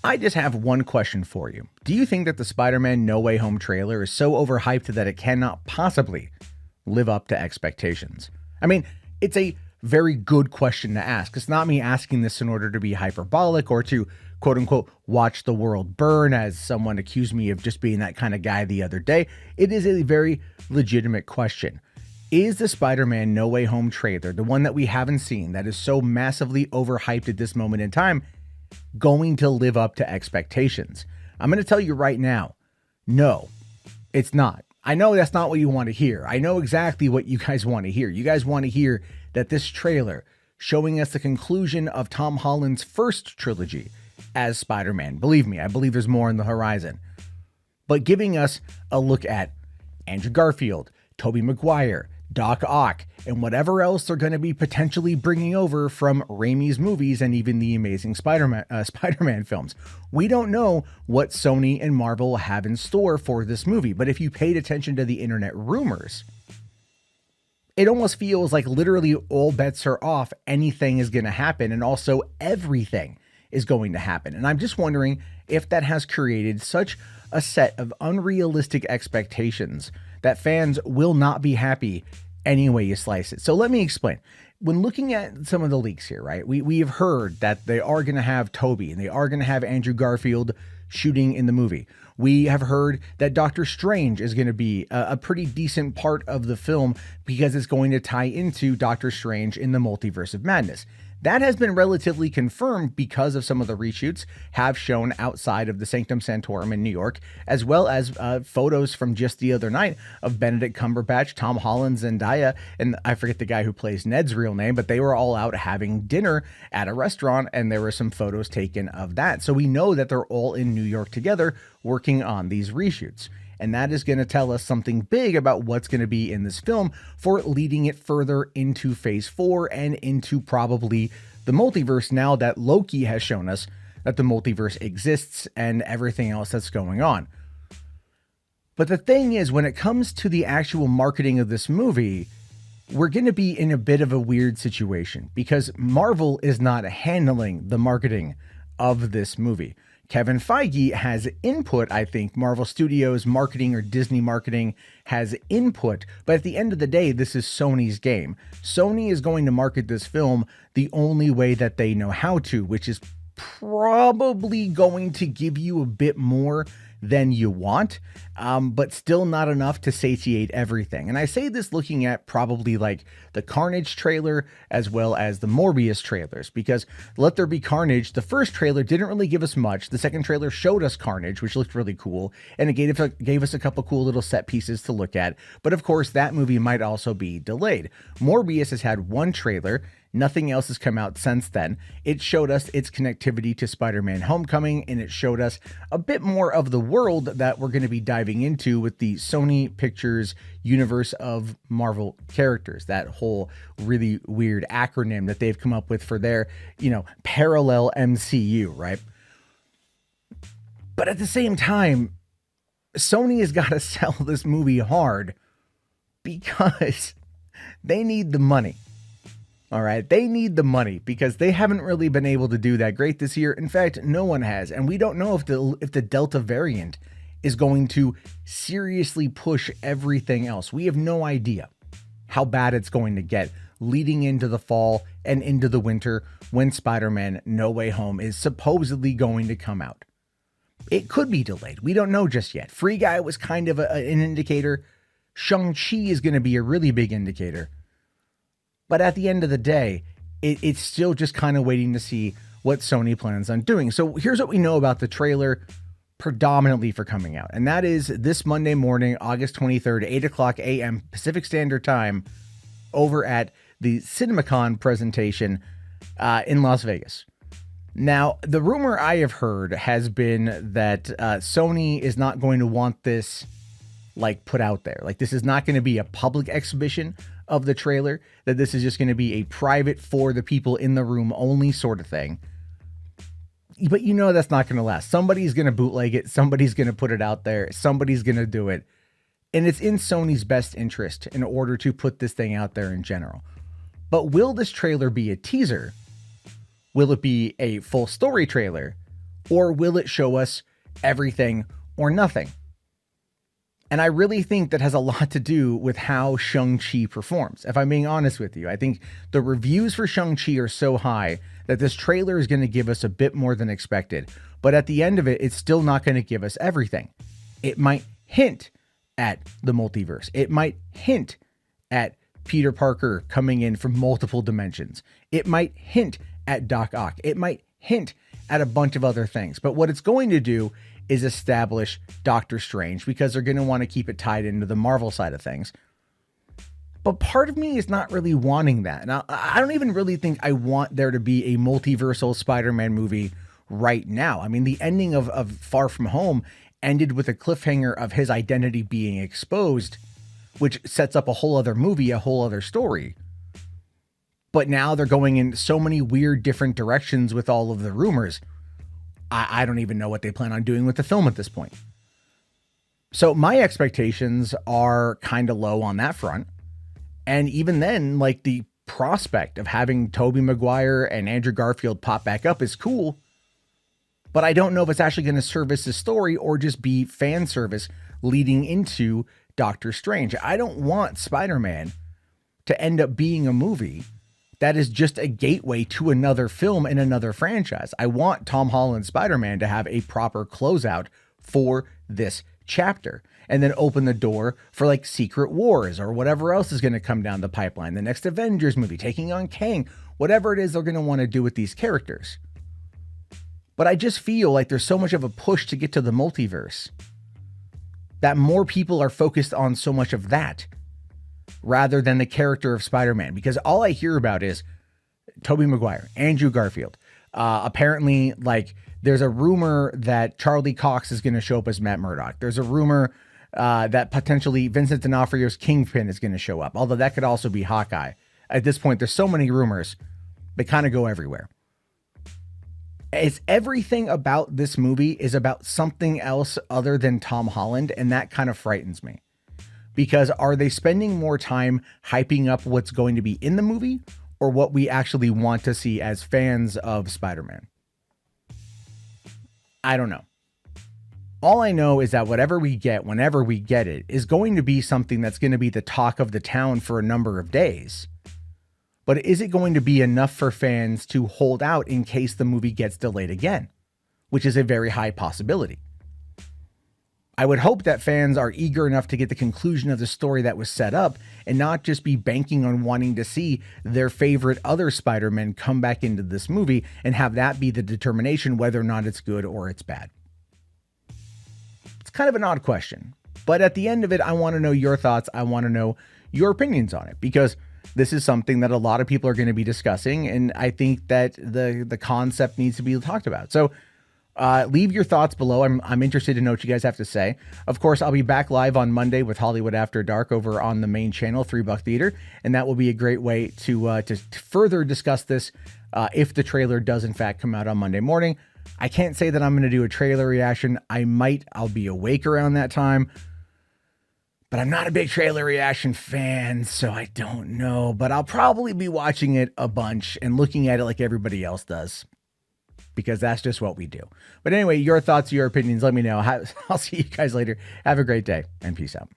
I just have one question for you. Do you think that the Spider-Man No Way Home trailer is so overhyped that it cannot possibly live up to expectations? I mean, it's a very good question to ask. It's not me asking this in order to be hyperbolic or to quote unquote watch the world burn, as someone accused me of just being that kind of guy the other day. It is a very legitimate question. Is the Spider-Man No Way Home trailer, the one that we haven't seen, that is so massively overhyped at this moment in time, going to live up to expectations? I'm going to tell you right now, no, it's not. I know that's not what you want to hear. I know exactly what you guys want to hear. You guys want to hear that this trailer showing us the conclusion of Tom Holland's first trilogy as Spider-Man. Believe me, I believe there's more on the horizon. But giving us a look at Andrew Garfield, Tobey Maguire, Doc Ock, and whatever else they're going to be potentially bringing over from Raimi's movies and even the Amazing Spider-Man films. We don't know what Sony and Marvel have in store for this movie, but if you paid attention to the internet rumors, it almost feels like literally all bets are off. Anything is going to happen, and also everything is going to happen. And I'm just wondering if that has created such a set of unrealistic expectations that fans will not be happy any way you slice it. So let me explain. When looking at some of the leaks here, right, we have heard that they are going to have Tobey and they are going to have Andrew Garfield shooting in the movie. We have heard that Doctor Strange is going to be a pretty decent part of the film because it's going to tie into Doctor Strange in the Multiverse of Madness. That has been relatively confirmed because of some of the reshoots have shown outside of the Sanctum Sanctorum in New York, as well as photos from just the other night of Benedict Cumberbatch, Tom Holland, Zendaya, and I forget the guy who plays Ned's real name, but they were all out having dinner at a restaurant, and there were some photos taken of that. So we know that they're all in New York together working on these reshoots. And that is going to tell us something big about what's going to be in this film for leading it further into phase 4 and into probably the multiverse, now that Loki has shown us that the multiverse exists and everything else that's going on. But the thing is, when it comes to the actual marketing of this movie, we're going to be in a bit of a weird situation because Marvel is not handling the marketing of this movie. Kevin Feige has input. I think Marvel Studios marketing or Disney marketing has input, but at the end of the day, this is Sony's game. Sony is going to market this film the only way that they know how to, which is probably going to give you a bit more than you want, but still not enough to satiate everything. And I say this looking at probably like the Carnage trailer as well as the Morbius trailers, because Let There Be Carnage, the first trailer didn't really give us much. The second trailer showed us Carnage, which looked really cool, and it gave us a couple cool little set pieces to look at. But of course, that movie might also be delayed. Morbius has had one trailer. Nothing else has come out since then. It showed us its connectivity to Spider-Man Homecoming, and it showed us a bit more of the world that we're going to be diving into with the Sony Pictures universe of Marvel characters, that whole really weird acronym that they've come up with for their, parallel MCU, right? But at the same time, Sony has got to sell this movie hard because they need the money. All right, they need the money because they haven't really been able to do that great this year. In fact, no one has, and we don't know if the Delta variant is going to seriously push everything else. We have no idea how bad it's going to get leading into the fall and into the winter when Spider-Man No Way Home is supposedly going to come out. It could be delayed. We don't know just yet. Free Guy was kind of an indicator. Shang-Chi is going to be a really big indicator. But at the end of the day, it's still just kind of waiting to see what Sony plans on doing. So here's what we know about the trailer predominantly for coming out. And that is this Monday morning, August 23rd, 8 o'clock a.m. Pacific Standard Time over at the CinemaCon presentation in Las Vegas. Now, the rumor I have heard has been that Sony is not going to want this put out there. This is not going to be a public exhibition of the trailer, that this is just going to be a private for the people in the room only sort of thing. But that's not going to last. Somebody's going to bootleg it. Somebody's going to put it out there. Somebody's going to do it. And it's in Sony's best interest in order to put this thing out there in general. But will this trailer be a teaser? Will it be a full story trailer? Or will it show us everything or nothing? And I really think that has a lot to do with how Shang-Chi performs. If I'm being honest with you, I think the reviews for Shang-Chi are so high that this trailer is going to give us a bit more than expected. But at the end of it, it's still not going to give us everything. It might hint at the multiverse. It might hint at Peter Parker coming in from multiple dimensions. It might hint at Doc Ock. It might hint at a bunch of other things. But what it's going to do is establish Doctor Strange, because they're going to want to keep it tied into the Marvel side of things. But part of me is not really wanting that. Now, I don't even really think I want there to be a multiversal Spider-Man movie right now. I mean, the ending of Far From Home ended with a cliffhanger of his identity being exposed, which sets up a whole other movie, a whole other story. But now they're going in so many weird different directions with all of the rumors. I don't even know what they plan on doing with the film at this point. So my expectations are kind of low on that front. And even then, like, the prospect of having Tobey Maguire and Andrew Garfield pop back up is cool. But I don't know if it's actually going to service the story or just be fan service leading into Doctor Strange. I don't want Spider-Man to end up being a movie that is just a gateway to another film in another franchise. I want Tom Holland's Spider-Man to have a proper closeout for this chapter and then open the door for like Secret Wars or whatever else is going to come down the pipeline. The next Avengers movie, taking on Kang, whatever it is they're going to want to do with these characters. But I just feel like there's so much of a push to get to the multiverse that more people are focused on so much of that rather than the character of Spider-Man, because all I hear about is Tobey Maguire, Andrew Garfield. Apparently, like, there's a rumor that Charlie Cox is going to show up as Matt Murdock. There's a rumor that potentially Vincent D'Onofrio's Kingpin is going to show up, although that could also be Hawkeye. At this point, there's so many rumors, they kind of go everywhere. It's everything about this movie is about something else other than Tom Holland, and that kind of frightens me. Because are they spending more time hyping up what's going to be in the movie or what we actually want to see as fans of Spider-Man? I don't know. All I know is that whatever we get, whenever we get it, is going to be something that's going to be the talk of the town for a number of days. But is it going to be enough for fans to hold out in case the movie gets delayed again? Which is a very high possibility. I would hope that fans are eager enough to get the conclusion of the story that was set up and not just be banking on wanting to see their favorite other Spider-Man come back into this movie and have that be the determination whether or not it's good or it's bad. It's kind of an odd question, but at the end of it, I want to know your thoughts. I want to know your opinions on it, because this is something that a lot of people are going to be discussing, and I think that the concept needs to be talked about. So leave your thoughts below. I'm interested to know what you guys have to say. Of course, I'll be back live on Monday with Hollywood After Dark over on the main channel, $3 Theater, and that will be a great way to further discuss this if the trailer does in fact come out on Monday morning. I can't say that I'm going to do a trailer reaction. I'll be awake around that time, but I'm not a big trailer reaction fan, so I don't know. But I'll probably be watching it a bunch and looking at it like everybody else does, because that's just what we do. But anyway, your thoughts, your opinions, let me know. I'll see you guys later. Have a great day and peace out.